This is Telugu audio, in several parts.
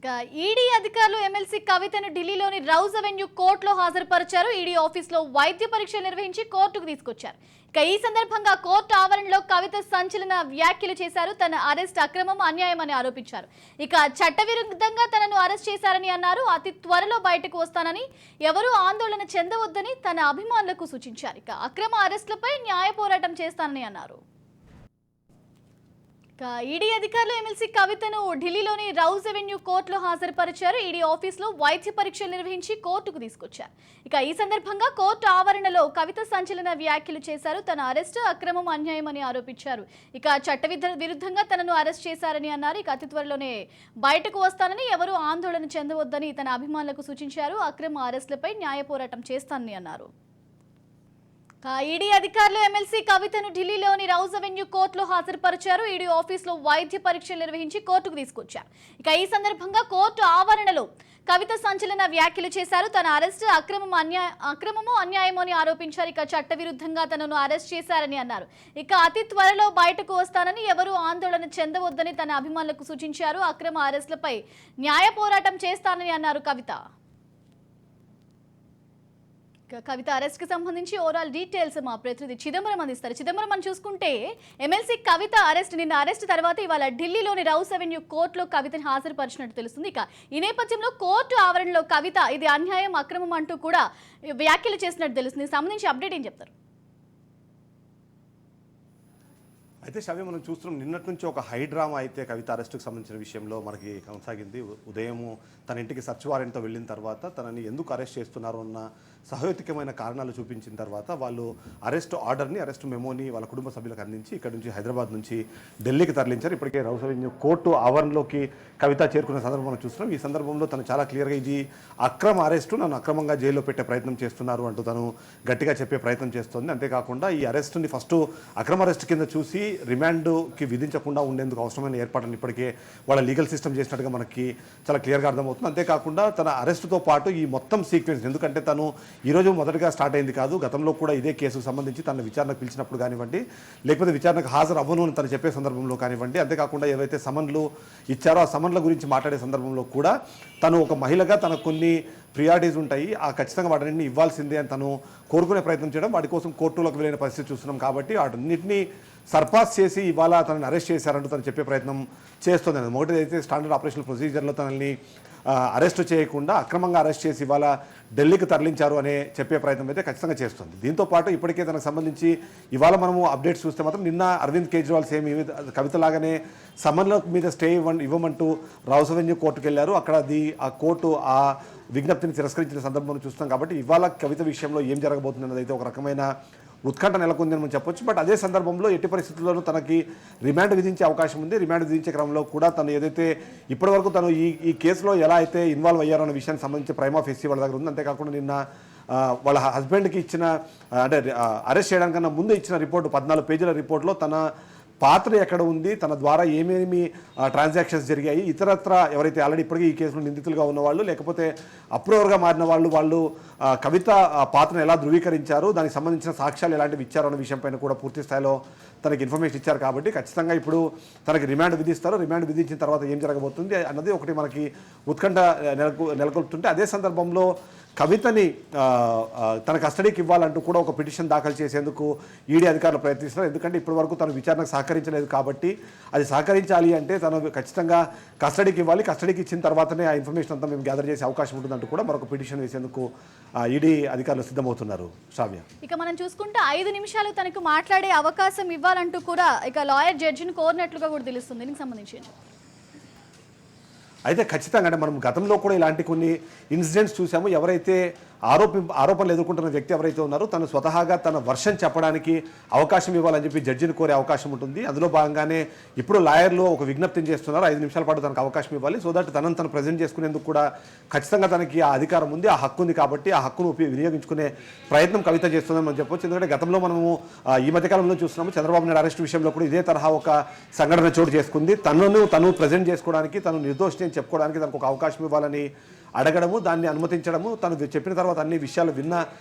ఇక ఈడీ అధికారులు ఎమ్మెల్సీ కవితను ఢిల్లీలోని రౌజ్ అవెన్యూ కోర్టులో హాజరుపరిచారు. ఈడీ ఆఫీసులో వైద్య పరీక్షలు నిర్వహించి కోర్టుకు తీసుకొచ్చారు. ఇక ఈ సందర్భంగా కోర్టు ఆవరణలో కవిత సంచలన వ్యాఖ్యలు చేశారు. తన అరెస్ట్ అక్రమం, అన్యాయం అని ఆరోపించారు. ఇక చట్టవిరుద్ధంగా తనను అరెస్ట్ చేశారని అన్నారు. అతి త్వరలో బయటకు వస్తానని, ఎవరూ ఆందోళన చెందవద్దని తన అభిమానులకు సూచించారు. ఇక అక్రమ అరెస్టులపై న్యాయ పోరాటం చేస్తానని అన్నారు. ఈడీ అధికారులు ఎమ్మెల్సీ కవితను ఢిల్లీలోని రౌజ్ అవెన్యూ కోర్టులో హాజరుపరిచారు. ఈడీ ఆఫీసులో వైద్య పరీక్షలు నిర్వహించి కోర్టుకు తీసుకొచ్చారు. ఇక ఈ సందర్భంగా కోర్టు ఆవరణలో కవిత సంచలన వ్యాఖ్యలు చేశారు. తన అరెస్టు అక్రమం, అన్యాయం అని ఆరోపించారు. ఇక విరుద్ధంగా తనను అరెస్ట్ చేశారని అన్నారు. ఇక అతి త్వరలోనే బయటకు వస్తానని, ఎవరూ ఆందోళన చెందవద్దని తన అభిమానులకు సూచించారు. అక్రమ అరెస్టులపై న్యాయ పోరాటం చేస్తానని అన్నారు. ఈడీ అధికారులు ఎమ్మెల్సీ కవితను ఢిల్లీలోని రౌజ్ అవెన్యూ కోర్టులో హాజరుపరిచారు. ఈడీ ఆఫీసులో వైద్య పరీక్షలు నిర్వహించి కోర్టుకు తీసుకొచ్చారు. ఇక ఈ సందర్భంగా కోర్టు ఆవరణలో కవిత సంచలన వ్యాఖ్యలు చేశారు. తన అరెస్టు అక్రమము, అన్యాయమో అని ఆరోపించారు. ఇక చట్టవిరుద్ధంగా తనను అరెస్ట్ చేశారని అన్నారు. ఇక అతి త్వరలో బయటకు వస్తానని, ఎవరూ ఆందోళన చెందవద్దని తన అభిమానులకు సూచించారు. అక్రమ అరెస్టులపై న్యాయ పోరాటం చేస్తానని అన్నారు కవిత. కవిత అరెస్ట్ కి సంబంధించి ఓవరాల్ డీటెయిల్స్ మా ప్రతినిధి చిదంబరం అందిస్తారు. చిదంబరం, మనం చూసుకుంటే ఎమ్మెల్సీ కవిత నిన్న అరెస్ట్ తర్వాత ఇవాళ ఢిల్లీలోని రౌజ్ అవెన్యూ కోర్టులో కవితను హాజరుపరిచినట్టు తెలుస్తుంది. ఇక ఈ నేపథ్యంలో కోర్టు ఆవరణలో కవిత ఇది అన్యాయం, అక్రమం అంటూ కూడా వ్యాఖ్యలు చేసినట్టు తెలుస్తుంది. సంబంధించి అప్డేట్ ఏం చెప్తారు? అయితే శ్రావ్య, మనం చూస్తున్నాం నిన్నటి నుంచి ఒక హై డ్రామా అయితే కవిత అరెస్టుకు సంబంధించిన విషయంలో మనకి కొనసాగింది. ఉదయం తన ఇంటికి సర్చ్ వారెంట్తో వెళ్ళిన తర్వాత తనని ఎందుకు అరెస్ట్ చేస్తున్నారు అన్న సహేతుకమైన కారణాలు చూపించిన తర్వాత వాళ్ళు అరెస్ట్ ఆర్డర్ని, అరెస్ట్ మెమోని వాళ్ళ కుటుంబ సభ్యులకు అందించి ఇక్కడ నుంచి హైదరాబాద్ నుంచి ఢిల్లీకి తరలించారు. ఇప్పటికే రౌజ్ అవెన్యూ కోర్టు ఆవరణలోకి కవిత చేరుకున్న సందర్భం మనం చూస్తున్నాం. ఈ సందర్భంలో తను చాలా క్లియర్గా ఇది అక్రమ అరెస్టు, నన్ను అక్రమంగా జైల్లో పెట్టే ప్రయత్నం చేస్తున్నారు అంటూ తను గట్టిగా చెప్పే ప్రయత్నం చేస్తోంది. అంతేకాకుండా ఈ అరెస్టుని ఫస్ట్ అక్రమ అరెస్ట్ కింద చూసి రిమాండ్కి విధించకుండా ఉండేందుకు అవసరమైన ఏర్పాటును ఇప్పటికే వాళ్ళ లీగల్ సిస్టమ్ చేసినట్టుగా మనకి చాలా క్లియర్గా అర్థమవుతుంది. అంతేకాకుండా తన అరెస్టుతో పాటు ఈ మొత్తం సీక్వెన్స్, ఎందుకంటే తను ఈరోజు మొదటిగా స్టార్ట్ అయింది కాదు, గతంలో కూడా ఇదే కేసుకు సంబంధించి తన విచారణకు పిలిచినప్పుడు కానివ్వండి, లేకపోతే విచారణకు హాజరు అవ్వను అని తను చెప్పే సందర్భంలో కానివ్వండి, అంతేకాకుండా ఏవైతే సమన్లు ఇచ్చారో ఆ సమన్ల గురించి మాట్లాడే సందర్భంలో కూడా తను ఒక మహిళగా తనకు కొన్ని ప్రియారిటీస్ ఉంటాయి, ఆ ఖచ్చితంగా వాటిని ఇవ్వాల్సిందే అని తను కోరుకునే ప్రయత్నం చేయడం, వాటి కోసం కోర్టులోకి వెళ్ళిన పరిస్థితి చూస్తున్నాం. కాబట్టి వాటన్నింటినీ సర్పాస్ చేసి ఇవాళ తనని అరెస్ట్ చేశారంటూ తను చెప్పే ప్రయత్నం చేస్తుంది. మొదటిది అయితే స్టాండర్డ్ ఆపరేషనల్ ప్రొసీజర్లో తనని అరెస్ట్ చేయకుండా అక్రమంగా అరెస్ట్ చేసి ఇవాళ ఢిల్లీకి తరలించారు అనే చెప్పే ప్రయత్నం అయితే ఖచ్చితంగా చేస్తుంది. దీంతోపాటు ఇప్పటికే తనకు సంబంధించి ఇవాళ మనము అప్డేట్స్ చూస్తే మాత్రం నిన్న అరవింద్ కేజ్రీవాల్ సేమ్ కవితలాగానే సమన్ల మీద స్టే ఇవ్వమంటూ రౌజ్ అవెన్యూ కోర్టుకు వెళ్ళారు. అక్కడ ఆ కోర్టు ఆ విజ్ఞప్తిని తిరస్కరించిన సందర్భం చూస్తాం. కాబట్టి ఇవాళ కవిత విషయంలో ఏం జరగబోతుంది అన్నది అయితే ఒక రకమైన ఉత్కంఠ నెలకొందని మనం చెప్పొచ్చు. బట్ అదే సందర్భంలో ఎట్టి పరిస్థితుల్లోనూ తనకి రిమాండ్ విధించే అవకాశం ఉంది. రిమాండ్ విధించే క్రమంలో కూడా తను ఏదైతే ఇప్పటివరకు తను ఈ కేసులో ఎలా అయితే ఇన్వాల్వ్ అయ్యారో అనే విషయానికి సంబంధించి ప్రైమా ఫేసీ వాళ్ళ దగ్గర ఉంది. అంతేకాకుండా నిన్న వాళ్ళ హస్బెండ్కి ఇచ్చిన, అంటే అరెస్ట్ చేయడానికన్నా ముందు ఇచ్చిన రిపోర్టు 14 పేజీల రిపోర్ట్లో తన పాత్ర ఎక్కడ ఉంది, తన ద్వారా ఏమేమి ట్రాన్సాక్షన్స్ జరిగాయి, ఇతరత్ర ఎవరైతే ఆల్రెడీ ఇప్పటికీ ఈ కేసులో నిందితులుగా ఉన్నవాళ్ళు, లేకపోతే అప్రూవర్గా మారిన వాళ్ళు కవిత పాత్రను ఎలా ధృవీకరించారు, దానికి సంబంధించిన సాక్ష్యాలు ఎలాంటివి ఇచ్చారు అన్న విషయంపైన కూడా పూర్తి స్థాయిలో తనకి ఇన్ఫర్మేషన్ ఇచ్చారు. కాబట్టి ఖచ్చితంగా ఇప్పుడు తనకి రిమాండ్ విధిస్తారు. రిమాండ్ విధించిన తర్వాత ఏం జరగబోతుంది అన్నది ఒకటి మనకి ఉత్కంఠ నెలకొల్పుతుంటే, అదే సందర్భంలో కవితని తన కస్టడీకి ఇవ్వాలంటూ కూడా ఒక పిటిషన్ దాఖలు చేసేందుకు ఈడీ అధికారులు ప్రయత్నిస్తున్నారు. ఎందుకంటే ఇప్పటి వరకు తను విచారణకు సహకరించలేదు కాబట్టి అది సహకరించాలి అంటే తను ఖచ్చితంగా కస్టడీకి ఇవ్వాలి. కస్టడీకి ఇచ్చిన తర్వాతనే ఆ ఇన్ఫర్మేషన్ అంతా మేము గ్యాదర్ చేసే అవకాశం ఉంటుందంటూ కూడా మరొక పిటిషన్ వేసేందుకు ఈడీ అధికారులు సిద్ధమవుతున్నారు. శ్రావ్య, ఇక మనం చూసుకుంటే 5 నిమిషాలు తనకు మాట్లాడే అవకాశం ఇవ్వాలంటూ కూడా ఇక లాయర్ జడ్జిని కోరినట్లుగా కూడా తెలుస్తుంది. దీనికి సంబంధించి అయితే ఖచ్చితంగా అంటే మనం గతంలో కూడా ఇలాంటి కొన్ని ఇన్సిడెంట్స్ చూసాము. ఎవరైతే ఆరోపణలు ఎదుర్కొంటున్న వ్యక్తి ఎవరైతే ఉన్నారో తను స్వతహాగా తన వర్షన్ చెప్పడానికి అవకాశం ఇవ్వాలని చెప్పి జడ్జిని కోరే అవకాశం ఉంటుంది. అందులో భాగంగానే ఇప్పుడు లాయర్లు ఒక విజ్ఞప్తిని చేస్తున్నారు, 5 నిమిషాల పాటు తనకు అవకాశం ఇవ్వాలి. సో దట్ తను ప్రజెంట్ చేసుకునేందుకు కూడా ఖచ్చితంగా తనకి ఆ అధికారం ఉంది, ఆ హక్కు ఉంది. కాబట్టి ఆ హక్కును వినియోగించుకునే ప్రయత్నం కవిత చేస్తుందని మనం చెప్పొచ్చు. ఎందుకంటే గతంలో మనము ఈ మధ్యకాలంలో చూస్తున్నాము, చంద్రబాబు నాయుడు అరెస్ట్ విషయంలో కూడా ఇదే తరహా ఒక సంఘటన చోటు చేసుకుంది. తను ప్రజెంట్ చేసుకోవడానికి, తను నిర్దోషిని చెప్పుకోవడానికి తనకు ఒక అవకాశం ఇవ్వాలని అడగడము, దాన్ని అనుమతించడము, తను చెప్పిన తర్వాత అన్ని విషయాలు విన్న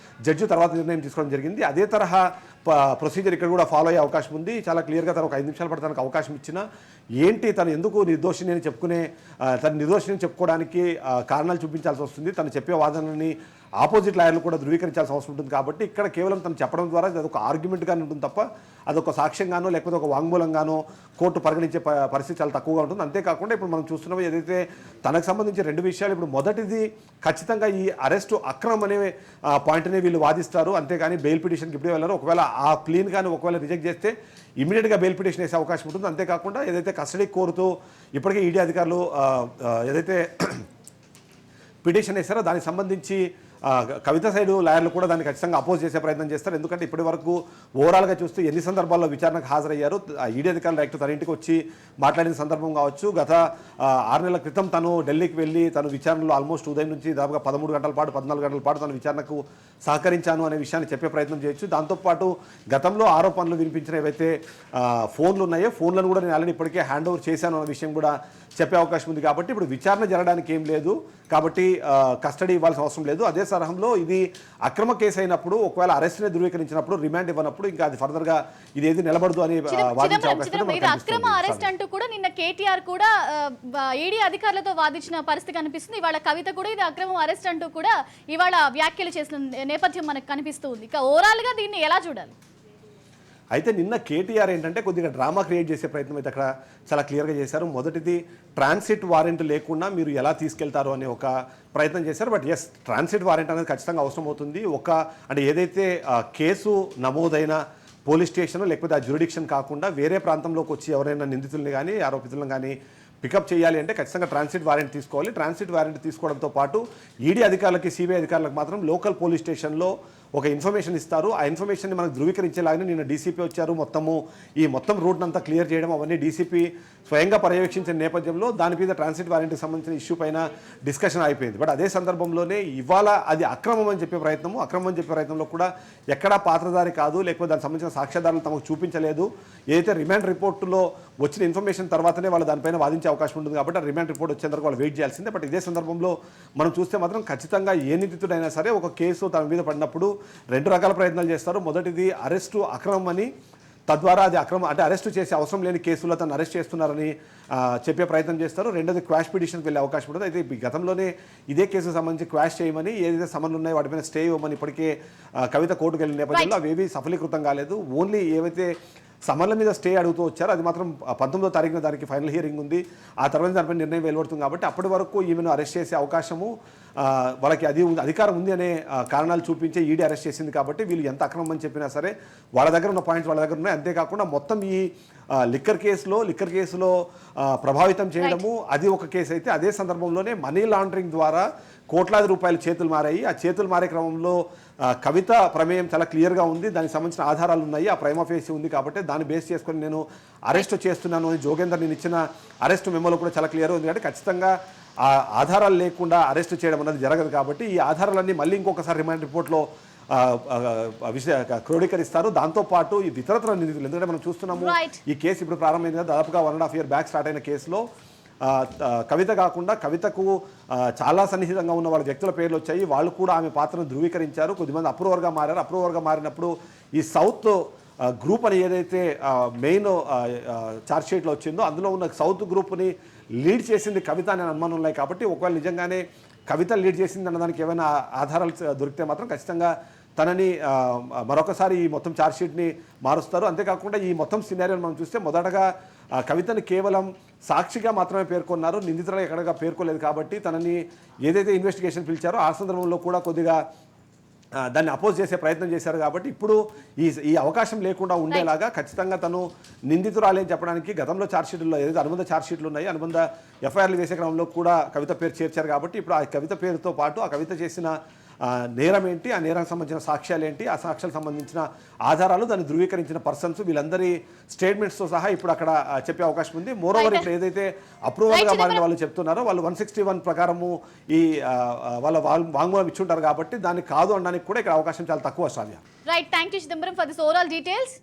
జడ్జి తర్వాత నిర్ణయం తీసుకోవడం జరిగింది. అదే తరహా ప్రొసీజర్ ఇక్కడ కూడా ఫాలో అయ్యే అవకాశం ఉంది. చాలా క్లియర్గా తను ఒక 5 నిమిషాల పాటు తనకు అవకాశం ఇచ్చినా ఏంటి తను ఎందుకు నిర్దోషిని అని చెప్పుకునే తను నిర్దోషిని చెప్పుకోవడానికి కారణాలు చూపించాల్సి వస్తుంది. తను చెప్పే వాదనని ఆపోజిట్ లాయర్లు కూడా ధృవీకరించాల్సిన అవసరం ఉంటుంది. కాబట్టి ఇక్కడ కేవలం తను చెప్పడం ద్వారా అదొక ఆర్గ్యుమెంట్గానే ఉంటుంది తప్ప అదొక సాక్ష్యంగానో లేకపోతే ఒక వాంగ్మూలంగానో కోర్టు పరిగణించే పరిస్థితి చాలా తక్కువగా ఉంటుంది. అంతేకాకుండా ఇప్పుడు మనం చూస్తున్నాం ఏదైతే తనకు సంబంధించి 2 విషయాలు. ఇప్పుడు మొదటిది ఖచ్చితంగా ఈ అరెస్టు అక్రమం అనే పాయింట్ని వీళ్ళు వాదిస్తారు. అంతేగాని బెయిల్ పిటిషన్కి ఇప్పుడే వెళ్ళారు. ఒకవేళ ఆ ప్లీన్ కానీ ఒకవేళ రిజెక్ట్ చేస్తే ఇమీడియట్గా బెయిల్ పిటిషన్ వేసే అవకాశం ఉంటుంది. అంతేకాకుండా ఏదైతే కస్టడీ కోరుతూ ఇప్పటికే ఈడీ అధికారులు ఏదైతే పిటిషన్ వేశారో దానికి సంబంధించి కవిత సైడు లాయర్లు కూడా దాన్ని ఖచ్చితంగా అపోజ్ చేసే ప్రయత్నం చేస్తారు. ఎందుకంటే ఇప్పటి వరకు ఓవరాల్గా చూస్తే ఎన్ని సందర్భాల్లో విచారణకు హాజరయ్యారు. ఈడీ అధికారులు డైరెక్ట్ తన ఇంటికి వచ్చి మాట్లాడిన సందర్భం కావచ్చు. గత 6 నెలల క్రితం తను ఢిల్లీకి వెళ్ళి తను విచారణలో ఆల్మోస్ట్ ఉదయం నుంచి దాదాపుగా 13 గంటల పాటు 14 గంటల పాటు తను విచారణకు సహకరించాను అనే విషయాన్ని చెప్పే ప్రయత్నం చేయొచ్చు. దాంతోపాటు గతంలో ఆరోపణలు వినిపించిన ఏవైతే ఫోన్లు ఉన్నాయో ఫోన్లను కూడా నేను ఆల్రెడీ ఇప్పటికే హ్యాండ్ ఓవర్ చేశాను అనే విషయం కూడా చెప్పే అవకాశం ఉంది. కాబట్టి ఇప్పుడు విచారణ జరగడానికి ఏం లేదు. కాబట్టి కస్టడీ ఇవ్వాల్సిన అవసరం లేదు. అదే తరహంలో ఇది అక్రమ కేసు అయినప్పుడు ఒకవేళ అరెస్ట్నే ధృవీకరించినప్పుడు రిమాండ్ ఇవ్వనప్పుడు ఇంకా అది ఫర్దర్గా ఇది ఏది నిలబడదు అని వాదించే అవకాశం. అక్రమ అరెస్ట్ అంటూ కూడా నిన్న కేటీఆర్ కూడా ఈడీ అధికారులతో వాదించిన పరిస్థితి కనిపిస్తుంది. ఇవాళ కవిత కూడా ఇది అక్రమ అరెస్ట్ అంటూ కూడా ఇవాళ వ్యాఖ్యలు చేసిన నేపథ్యం మనకు కనిపిస్తూ ఉంది. ఇక ఓవరాల్ గా దీన్ని ఎలా చూడాలి? అయితే నిన్న కేటీఆర్ ఏంటంటే కొద్దిగా డ్రామా క్రియేట్ చేసే ప్రయత్నం అయితే అక్కడ చాలా క్లియర్గా చేశారు. మొదటిది ట్రాన్సిట్ వారెంట్ లేకుండా మీరు ఎలా తీసుకెళ్తారు అనే ఒక ప్రయత్నం చేశారు. బట్ ఎస్, ట్రాన్సిట్ వారెంట్ అనేది ఖచ్చితంగా అవసరం అవుతుంది. అంటే ఏదైతే కేసు నమోదైన పోలీస్ స్టేషన్ లేకపోతే ఆ జ్యూరిడిక్షన్ కాకుండా వేరే ప్రాంతంలోకి వచ్చి ఎవరైనా నిందితుల్ని కానీ ఆరోపితులను కానీ పికప్ చేయాలి అంటే ఖచ్చితంగా ట్రాన్సిట్ వారెంట్ తీసుకోవాలి. ట్రాన్సిట్ వారెంట్ తీసుకోవడంతో పాటు ఈడీ అధికారులకి సిబిఐ అధికారులకు మాత్రం లోకల్ పోలీస్ స్టేషన్లో ఒక ఇన్ఫర్మేషన్ ఇస్తారు. ఆ ఇన్ఫర్మేషన్ని మనకు ధృవీకరించేలాగానే నిన్న డీసీపీ వచ్చారు. ఈ మొత్తం రూట్ని అంతా క్లియర్ చేయడం అవన్నీ డీసీపీ స్వయంగా పర్యవేక్షించిన నేపథ్యంలో దాని మీద ట్రాన్సిట్ వారెంట్కి సంబంధించిన ఇష్యూ పైన డిస్కషన్ అయిపోయింది. బట్ అదే సందర్భంలోనే ఇవాళ అది అక్రమం అని చెప్పే ప్రయత్నంలో కూడా ఎక్కడా పాత్రధారి కాదు, లేకపోతే దానికి సంబంధించిన సాక్ష్యాధారాలు తమకు చూపించలేదు. ఏదైతే రిమాండ్ రిపోర్టులో వచ్చిన ఇన్ఫర్మేషన్ తర్వాతనే వాళ్ళు దానిపైన వాదించే అవకాశం ఉంటుంది. కాబట్టి ఆ రిమాండ్ రిపోర్ట్ వచ్చేందుకు వాళ్ళు వెయిట్ చేయాల్సిందే. బట్ ఇదే సందర్భంలో మనం చూస్తే మాత్రం ఖచ్చితంగా ఏ నిందితుడైనా సరే ఒక కేసు తన మీద పడినప్పుడు 2 రకాల ప్రయత్నాలు చేస్తారు. మొదటిది అరెస్టు అక్రమం అని, తద్వారా అది అక్రమం అంటే అరెస్టు చేసే అవసరం లేని కేసులో తను అరెస్ట్ చేస్తున్నారని చెప్పే ప్రయత్నం చేస్తారు. రెండోది క్వాష్ పిటిషన్కి వెళ్ళే అవకాశం ఉంటుంది. అయితే గతంలోనే ఇదే కేసుకు సంబంధించి క్వాష్ చేయమని ఏదైతే సమన్లు ఉన్నాయో వాటిపైన స్టే ఇవ్వమని ఇప్పటికే కవిత కోర్టుకు వెళ్ళిన నేపథ్యంలో అవేవి సఫలీకృతం కాలేదు. ఓన్లీ ఏవైతే సమన్ల మీద స్టే అడుగుతూ వచ్చారు అది మాత్రం 19వ తారీఖున దానికి ఫైనల్ హియరింగ్ ఉంది. ఆ తర్వాత దానిపై నిర్ణయం వెలువడుతుంది. కాబట్టి అప్పటి వరకు ఈమెను అరెస్ట్ చేసే అవకాశము వాళ్ళకి అధికారం ఉంది అనే కారణాలు చూపించే ఈడీ అరెస్ట్ చేసింది. కాబట్టి వీళ్ళు ఎంత అక్రమం అని చెప్పినా సరే వాళ్ళ దగ్గర ఉన్న పాయింట్స్ వాళ్ళ దగ్గర ఉన్నాయి. అంతేకాకుండా మొత్తం ఈ లిక్కర్ కేసులో ప్రభావితం చేయడము అది ఒక కేసు అయితే, అదే సందర్భంలోనే మనీ లాండరింగ్ ద్వారా కోట్లాది రూపాయలు చేతులు మారాయి. ఆ చేతులు మారే క్రమంలో కవిత ప్రమేయం చాలా క్లియర్గా ఉంది. దానికి సంబంధించిన ఆధారాలు ఉన్నాయి. ఆ ప్రైమా ఫేసి ఉంది. కాబట్టి దాన్ని బేస్ చేసుకొని నేను అరెస్ట్ చేస్తున్నాను అని జోగేందర్ నేను ఇచ్చిన అరెస్ట్ మెమోలో కూడా చాలా క్లియర్గా ఉంది. కాబట్టి ఖచ్చితంగా ఆ ఆధారాలు లేకుండా అరెస్ట్ చేయడం అనేది జరగదు. కాబట్టి ఈ ఆధారాలన్నీ మళ్ళీ ఇంకొకసారి రిమాండ్ రిపోర్ట్లో క్రోడీకరిస్తారు. దాంతోపాటు ఈ ఇతరత్ర నిందితులు, ఎందుకంటే మనం చూస్తున్నాము ఈ కేసు ఇప్పుడు ప్రారంభమైంది కదా, దాదాపుగా 1.5 year బ్యాక్ స్టార్ట్ అయిన కేసులో కవిత కాకుండా కవితకు చాలా సన్నిహితంగా ఉన్న వాళ్ళ వ్యక్తుల పేర్లు వచ్చాయి. వాళ్ళు కూడా ఆమె పాత్రను ధృవీకరించారు. కొద్దిమంది అప్రూవర్గా మారారు. అప్రూవర్గా మారినప్పుడు ఈ సౌత్ గ్రూప్ అని ఏదైతే మెయిన్ ఛార్జ్షీట్లో వచ్చిందో అందులో ఉన్న సౌత్ గ్రూప్ని లీడ్ చేసింది కవిత అనే అనుమానం ఉన్నాయి. కాబట్టి ఒకవేళ నిజంగానే కవిత లీడ్ చేసింది అన్నదానికి ఏమైనా ఆధారాలు దొరికితే మాత్రం ఖచ్చితంగా తనని మరొకసారి ఈ మొత్తం ఛార్జ్షీట్ని మారుస్తారు. అంతేకాకుండా ఈ మొత్తం సినారియోని మనం చూస్తే మొదటగా కవితని కేవలం సాక్షిగా మాత్రమే పేర్కొన్నారు, నిందితులుగా ఎక్కడగా పేర్కోలేదు. కాబట్టి తనని ఏదైతే ఇన్వెస్టిగేషన్ పిలిచారో ఆ సందర్భంలో కూడా కొద్దిగా దాన్ని అపోజ్ చేసే ప్రయత్నం చేశారు. కాబట్టి ఇప్పుడు ఈ అవకాశం లేకుండా ఉండేలాగా ఖచ్చితంగా తను నిందితురాలే అని చెప్పడానికి గతంలో ఛార్జ్షీట్లో ఏదైతే అనుబంధ ఛార్జ్షీట్లు ఉన్నాయి, అనుబంధ ఎఫ్ఐఆర్లు వేసే క్రమంలో కూడా కవిత పేరు చేర్చారు. కాబట్టి ఇప్పుడు ఆ కవిత పేరుతో పాటు ఆ కవిత చేసిన నేరం ఏంటి, ఆ నేరానికి సంబంధించిన సాక్ష్యాలు ఏంటి, ఆ సాక్ష్యాలకు సంబంధించిన ఆధారాలు, దాన్ని ధృవీకరించిన పర్సన్స్ వీళ్ళందరి స్టేట్మెంట్స్తో సహా ఇప్పుడు అక్కడ చెప్పే అవకాశం ఉంది. మోరోవర్ ఇప్పుడు ఏదైతే అప్రూవల్గా మారిన వాళ్ళు చెప్తున్నారో వాళ్ళు 161 ప్రకారము ఈ వాళ్ళ వాంగ్మూలం ఇచ్చుంటారు. కాబట్టి దాన్ని కాదు అనడానికి కూడా ఇక్కడ అవకాశం చాలా తక్కువ. Shravya. Right, thank you Chidambaram for this overall details.